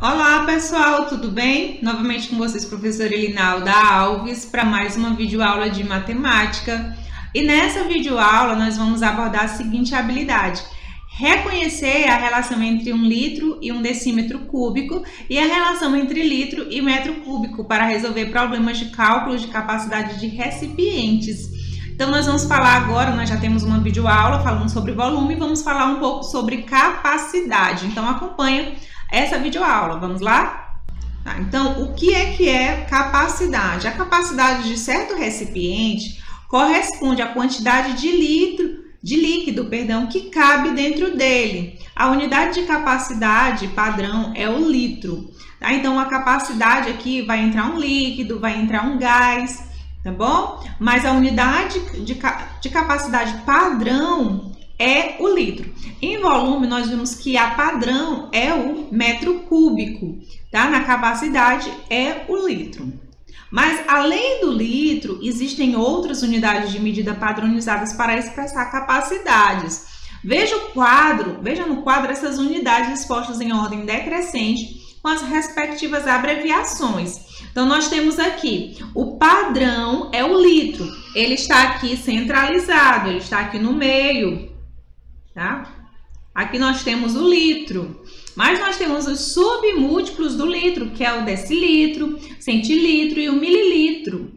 Olá pessoal, tudo bem? Novamente com vocês, professora Elinalda Alves, para mais uma videoaula de matemática. E nessa videoaula nós vamos abordar a seguinte habilidade: reconhecer a relação entre 1 litro e 1 decímetro cúbico e a relação entre litro e metro cúbico para resolver problemas de cálculo de capacidade de recipientes. Então nós vamos falar agora, nós já temos uma videoaula falando sobre volume, vamos falar um pouco sobre capacidade. Então acompanha essa videoaula, vamos lá? Tá, então, o que é capacidade? A capacidade de certo recipiente corresponde à quantidade de líquido, que cabe dentro dele. A unidade de capacidade padrão é o litro. Tá? Então, a capacidade aqui vai entrar um líquido, vai entrar um gás, tá bom? Mas a unidade de capacidade padrão é o litro. Em volume, nós vimos que a padrão é o metro cúbico, tá? Na capacidade é o litro. Mas, além do litro, existem outras unidades de medida padronizadas para expressar capacidades. Veja no quadro essas unidades expostas em ordem decrescente com as respectivas abreviações. Então, nós temos aqui, o padrão é o litro. Ele está aqui centralizado, ele está aqui no meio. Tá? Aqui nós temos o litro, mas nós temos os submúltiplos do litro, que é o decilitro, centilitro e o mililitro,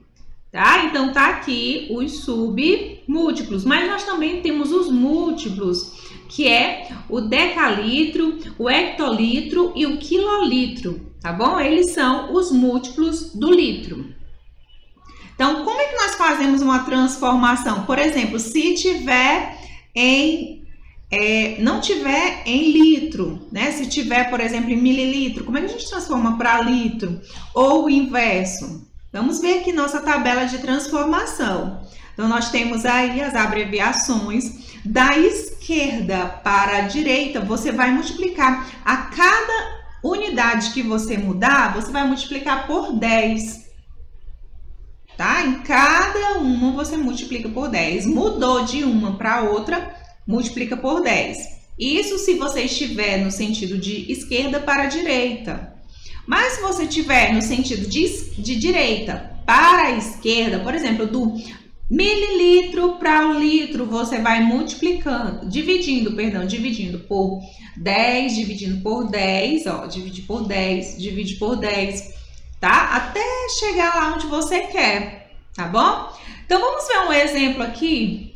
tá? Então tá aqui os submúltiplos, mas nós também temos os múltiplos, que é o decalitro, o hectolitro e o quilolitro, tá bom? Eles são os múltiplos do litro. Então, como é que nós fazemos uma transformação? Por exemplo, se tiver não tiver em litro, né? Se tiver, por exemplo, em mililitro, como é que a gente transforma para litro? Ou o inverso? Vamos ver aqui nossa tabela de transformação. Então, nós temos aí as abreviações. Da esquerda para a direita, você vai multiplicar. A cada unidade que você mudar, você vai multiplicar por 10. Tá? Em cada uma, você multiplica por 10. Mudou de uma para outra, multiplica por 10. Isso se você estiver no sentido de esquerda para direita. Mas se você estiver no sentido de direita para a esquerda, por exemplo, do mililitro para o litro, você vai multiplicando, dividindo por 10, dividindo por 10, ó, divide por 10, divide por 10, tá? Até chegar lá onde você quer, tá bom? Então, vamos ver um exemplo aqui.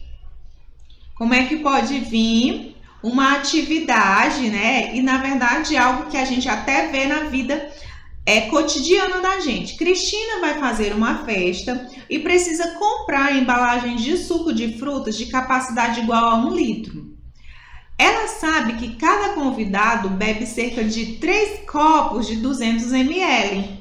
Como é que pode vir uma atividade, né? E, na verdade, algo que a gente até vê na vida cotidiana da gente. Cristina vai fazer uma festa e precisa comprar embalagens de suco de frutas de capacidade igual a 1 litro. Ela sabe que cada convidado bebe cerca de 3 copos de 200 ml.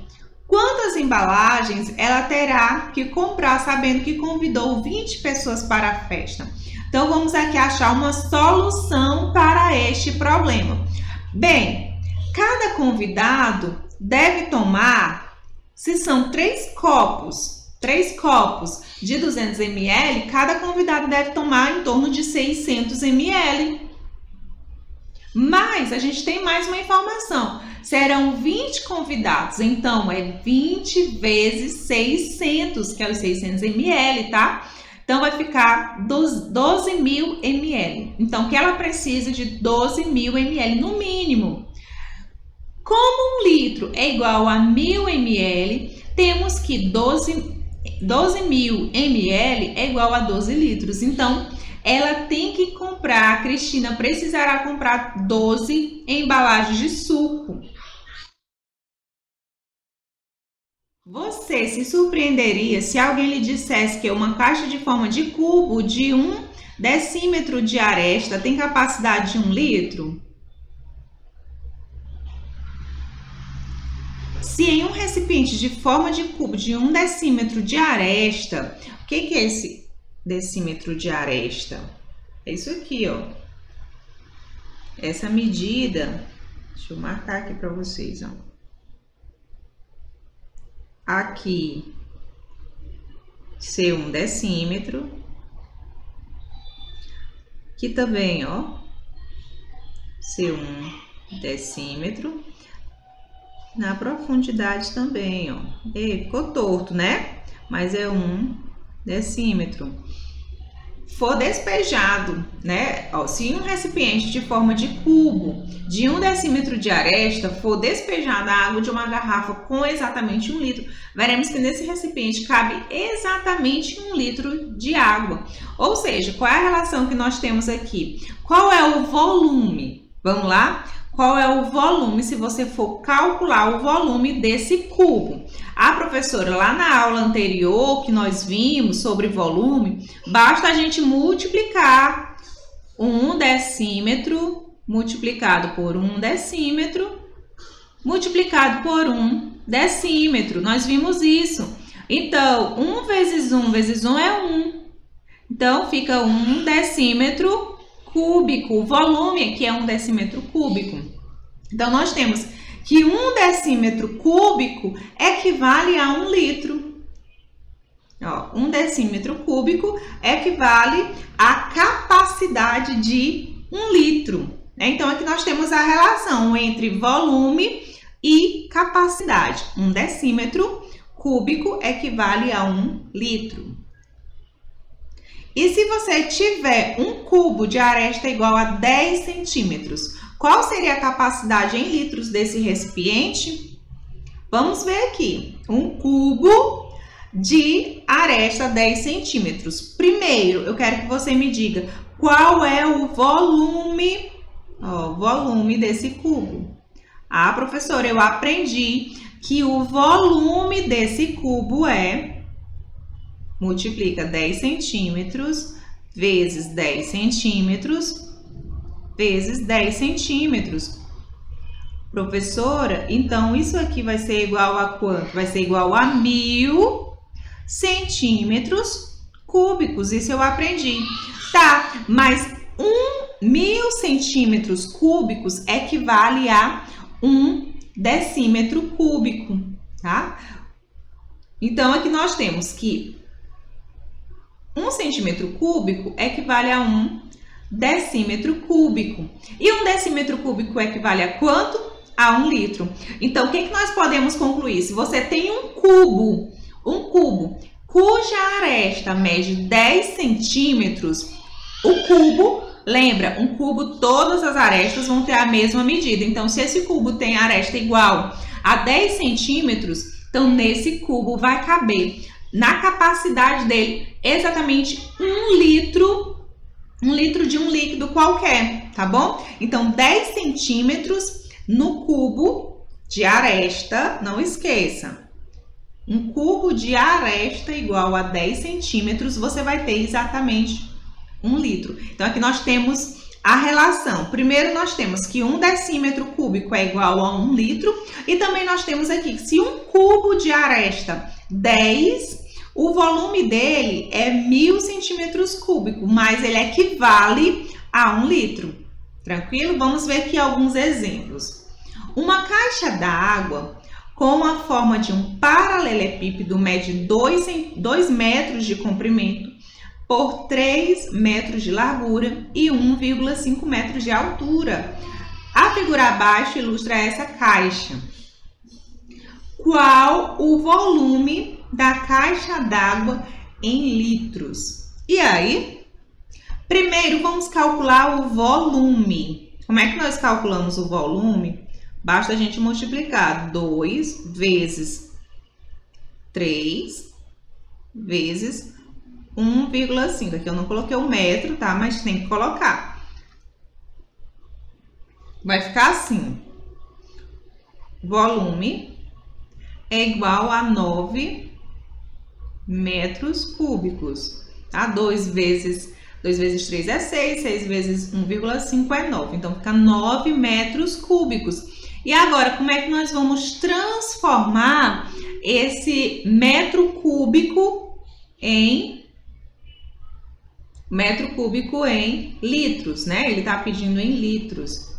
Quantas embalagens ela terá que comprar sabendo que convidou 20 pessoas para a festa? Então, vamos aqui achar uma solução para este problema. Bem, cada convidado deve tomar, se são 3 copos de 200 ml, cada convidado deve tomar em torno de 600 ml. Mas a gente tem mais uma informação. Serão 20 convidados, então é 20 vezes 600, que é os 600 ml, tá? Então, vai ficar 12.000 ml. Então, que ela precisa de 12.000 ml no mínimo. Como 1 litro é igual a 1.000 ml, temos que 12.000 ml é igual a 12 litros. Então, ela tem que comprar, a Cristina precisará comprar 12 embalagens de suco. Você se surpreenderia se alguém lhe dissesse que uma caixa de forma de cubo de 1 decímetro de aresta tem capacidade de 1 litro? Se em um recipiente de forma de cubo de 1 decímetro de aresta, o que é esse decímetro de aresta? É isso aqui, ó. Essa medida, deixa eu marcar aqui para vocês, ó. Aqui, ser 1 decímetro. Aqui também, ó, ser 1 decímetro. na profundidade também, ó. E ficou torto, né? Mas é 1 decímetro. For despejado, né? Ó, se um recipiente de forma de cubo de 1 decímetro de aresta for despejada a água de uma garrafa com exatamente 1 litro, veremos que nesse recipiente cabe exatamente 1 litro de água. Ou seja, qual é a relação que nós temos aqui? Qual é o volume? Vamos lá? Qual é o volume se você for calcular o volume desse cubo? A professora, lá na aula anterior que nós vimos sobre volume, basta a gente multiplicar 1 decímetro multiplicado por 1 decímetro multiplicado por 1 decímetro. Nós vimos isso. Então, 1 vezes 1 vezes 1 é 1. Então, fica 1 decímetro cúbico. O volume aqui é 1 decímetro cúbico. Então, nós temos que 1 decímetro cúbico equivale a 1 litro. Ó, 1 decímetro cúbico equivale à capacidade de 1 litro. Então, aqui nós temos a relação entre volume e capacidade. 1 decímetro cúbico equivale a 1 litro. E se você tiver um cubo de aresta igual a 10 centímetros, qual seria a capacidade em litros desse recipiente? Vamos ver aqui. Um cubo de aresta 10 centímetros. Primeiro, eu quero que você me diga qual é o volume, volume desse cubo. Ah, professora, eu aprendi que o volume desse cubo é... Multiplica 10 centímetros vezes 10 centímetros vezes 10 centímetros. Professora, então isso aqui vai ser igual a quanto? Vai ser igual a 1000 centímetros cúbicos. Isso eu aprendi. Tá, mas 1000 centímetros cúbicos equivale a 1 decímetro cúbico, tá? Então, aqui nós temos que 1 centímetro cúbico equivale a 1 decímetro cúbico. E 1 decímetro cúbico equivale a quanto? A 1 litro. Então, o que nós podemos concluir? Se você tem um cubo cuja aresta mede 10 centímetros, o cubo, lembra, um cubo, todas as arestas vão ter a mesma medida. Então, se esse cubo tem aresta igual a 10 centímetros, então nesse cubo vai caber na capacidade dele exatamente 1 litro de um líquido qualquer, tá bom? Então, 10 centímetros no cubo de aresta, não esqueça. Um cubo de aresta igual a 10 centímetros, você vai ter exatamente 1 litro. Então, aqui nós temos a relação. Primeiro, nós temos que 1 decímetro cúbico é igual a 1 litro. E também nós temos aqui que se um cubo de aresta 10, o volume dele é 1000 centímetros cúbicos, mas ele equivale a 1 litro. Tranquilo? Vamos ver aqui alguns exemplos. Uma caixa d'água com a forma de um paralelepípedo mede 2 metros de comprimento por 3 metros de largura e 1,5 metros de altura. A figura abaixo ilustra essa caixa. Qual o volume da caixa d'água em litros? E aí? Primeiro, vamos calcular o volume. Como é que nós calculamos o volume? Basta a gente multiplicar 2 vezes 3 vezes 1,5. Aqui eu não coloquei o metro, tá? Mas tem que colocar. Vai ficar assim. Volume é igual a 9 metros cúbicos, tá? 2 vezes 3 é 6, 6 vezes 1,5 é 9. Então, fica 9 metros cúbicos. E agora, como é que nós vamos transformar esse metro cúbico em litros, né? Ele está pedindo em litros.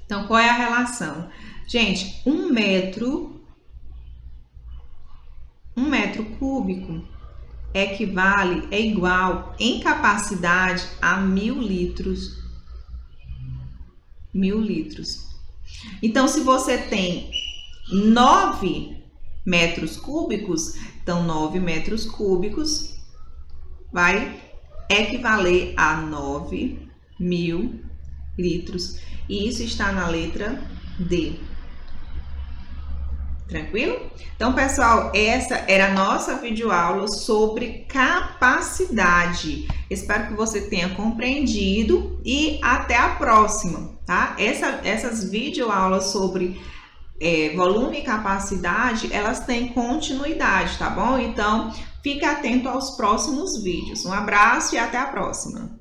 Então, qual é a relação? Gente, 1 metro cúbico é igual em capacidade a 1000 litros. 1000 litros. Então, se você tem 9 metros cúbicos, então 9 metros cúbicos vai equivaler a 9.000 litros. E isso está na letra D. Tranquilo? Então, pessoal, essa era a nossa videoaula sobre capacidade. Espero que você tenha compreendido e até a próxima, tá? Essas videoaulas sobre volume e capacidade, elas têm continuidade, tá bom? Então, fique atento aos próximos vídeos. Um abraço e até a próxima!